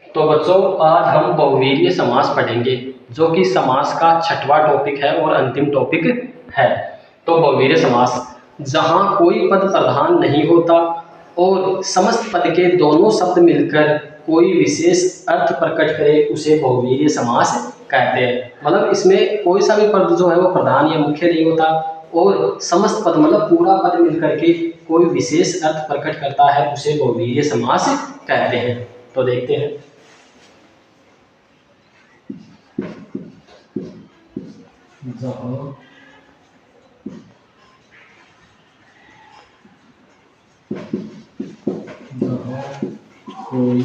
तो बच्चों, आज हम बहुवीर्य समास पढ़ेंगे, जो कि समास का छठवां टॉपिक है और अंतिम टॉपिक है। तो बहुवीर्य समास, जहाँ कोई पद प्रधान नहीं होता और समस्त पद के दोनों शब्द मिलकर कोई विशेष अर्थ प्रकट करे, उसे बहुवीर्य समास कहते हैं। मतलब इसमें कोई सा भी पद जो है वो प्रधान या मुख्य नहीं होता और समस्त पद मतलब पूरा पद मिलकर के कोई विशेष अर्थ प्रकट करता है, उसे बहुवीर्य समास कहते हैं। तो देखते हैं। जहाँ कोई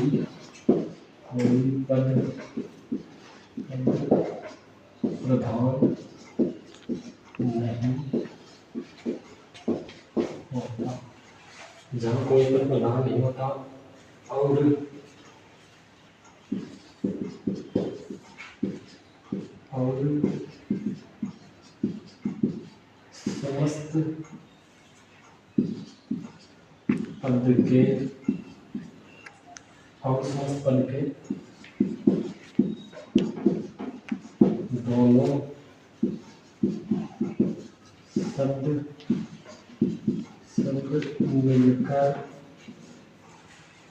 पद प्रधान नहीं होता, जहाँ कोई पद प्रधान नहीं होता और समस्त पद के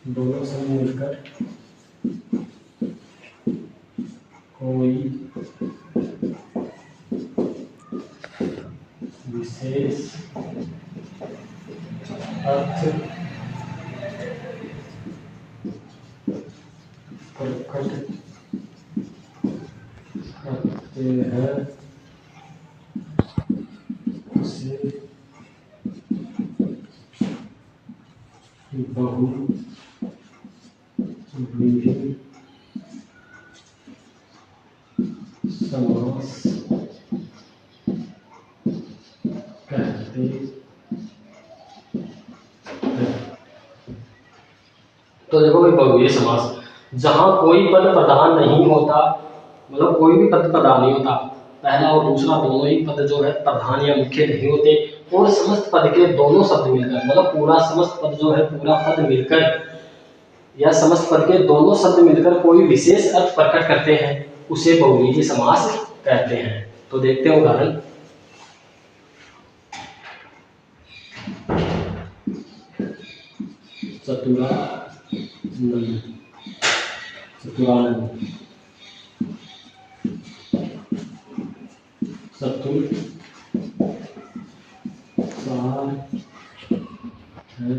दोनों शब्द मिलकर कोई विशेष अर्थ प्रकट करते हैं, उसे बहुवीर्य समास कहते हैं। तो देखो भाई, बहुवीर्य समास, जहाँ कोई पद प्रधान नहीं होता, मतलब कोई भी पद प्रधान नहीं होता, पहला और दूसरा दोनों ही पद जो है प्रधान या मुख्य नहीं होते और समस्त पद के दोनों शब्द मिलकर, मतलब पूरा समस्त पद जो है पूरा पद मिलकर या समस्त पद के दोनों शब्द मिलकर कोई विशेष अर्थ प्रकट करते हैं, उसे बहुवीर्य समास कहते हैं। तो देखते हैं उदाहरण। चतुरानन, चतुर चार है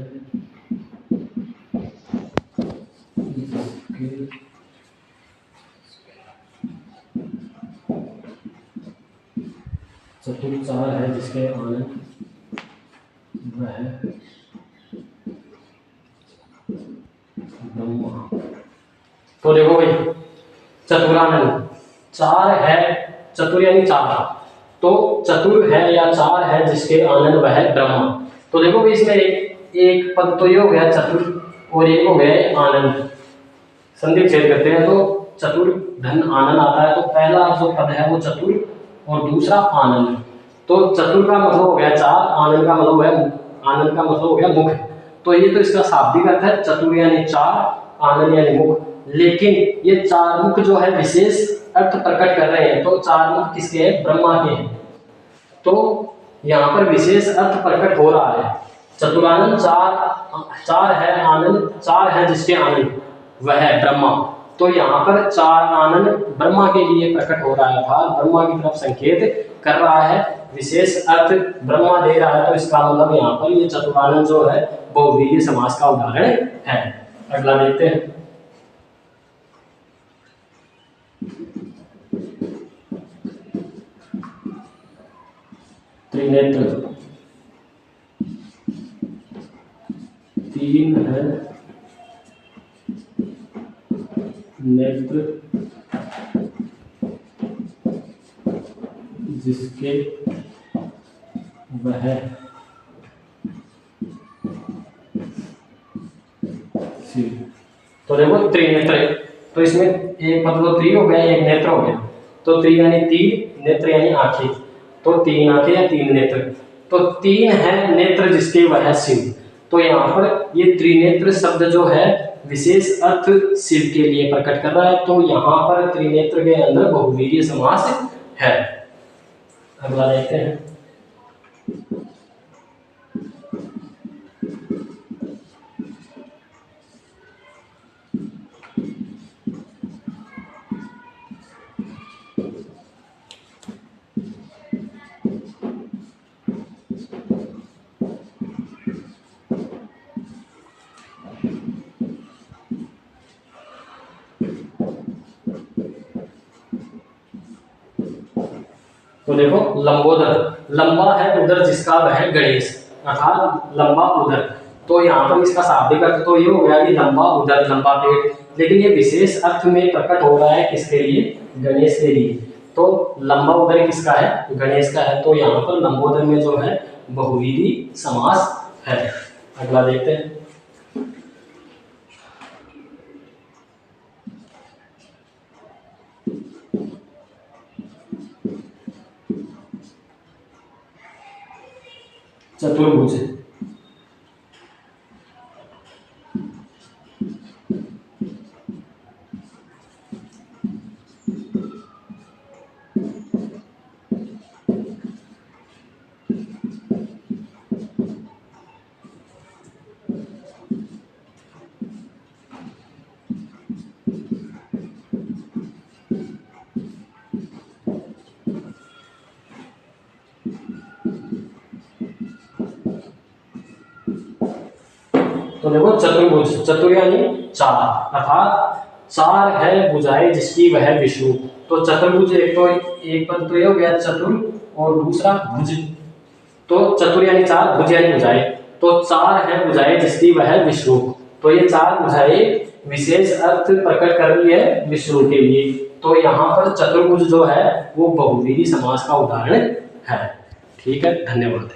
जिसके चतुर चार है जिसके आनंद वह ब्रह्मा। तो देखो भाई, चतुरानन चार है, चतुर यानी चार, तो चतुर है या चार है जिसके आनंद वह ब्रह्मा। तो देखो भाई, इसमें एक पद तो ये हो गया चतुर और एक हो गया आनंद, संधि विच्छेद करते हैं तो चतुर धन आनंद आता है। तो पहला जो पद है वो चतुर और दूसरा आनंद। तो चतुर का मतलब हो गया चार, आनंद का मतलब हो गया मुख। तो ये तो इसका शाब्दिक अर्थ है, चतुर यानी चार, आनंद यानी मुख। लेकिन ये चार मुख जो है विशेष अर्थ प्रकट कर रहे हैं, तो चार मुख किसके हैं? ब्रह्मा के हैं। तो यहाँ पर विशेष अर्थ प्रकट हो रहा है। चतुरानंद चार है, आनंद चार है जिसके आनंद वह है ब्रह्मा। तो यहाँ पर चार आनंद ब्रह्मा के लिए प्रकट हो रहा था, ब्रह्मा की तरफ संकेत कर रहा है, विशेष अर्थ ब्रह्मा दे रहा है। तो इसका मतलब यहाँ पर ये चतुरानंद जो है बहुवीर्य समास का उदाहरण है। अगला देखते हैं। त्रिनेत्र, तीन है नेत्र जिसके वह शिव। तो देखो त्रिनेत्र, तो इसमें एक मतलब त्रि हो गया, एक नेत्र हो गया। तो त्रि यानी तीन, नेत्र यानी आंखें, तो तीन आंखें या तीन नेत्र। तो तीन है नेत्र जिसके वह शिव। तो यहाँ पर ये त्रिनेत्र शब्द जो है विशेष अर्थ शिव के लिए प्रकट कर रहा है, तो यहाँ पर त्रिनेत्र के अंदर बहुवीर्य समास है। अगला देखते हैं। तो देखो लंबोदर, लंबा है उदर जिसका वह गणेश, अर्थात लंबा उदर। तो यहाँ पर इसका शाब्दिक अर्थ तो ये हो गया कि लंबा उदर, लंबा पेट, लेकिन ये विशेष अर्थ में प्रकट हो रहा है किसके लिए? गणेश के लिए। तो लंबा उदर किसका है? गणेश का है। तो यहाँ पर लंबोदर में जो है बहुवीरी समास है। अगला देखते हैं। चतुर्भुज, तो देखो चतुर्भुज, चतुर यानी चार, अर्थात चार है भुजाएं जिसकी वह विष्णु। तो चतुर्भुज एक पद तो ये हो गया चतुर, और दूसरा भुज। तो चतुर यानी चार, भुज यानी भुजाएं। तो चार है भुजाएं जिसकी वह विष्णु। तो ये चार भुजाएं विशेष अर्थ प्रकट कर रही है विष्णु के लिए। तो यहाँ पर चतुर्भुज जो है वो बहुवीरी समास का उदाहरण है। ठीक है, धन्यवाद।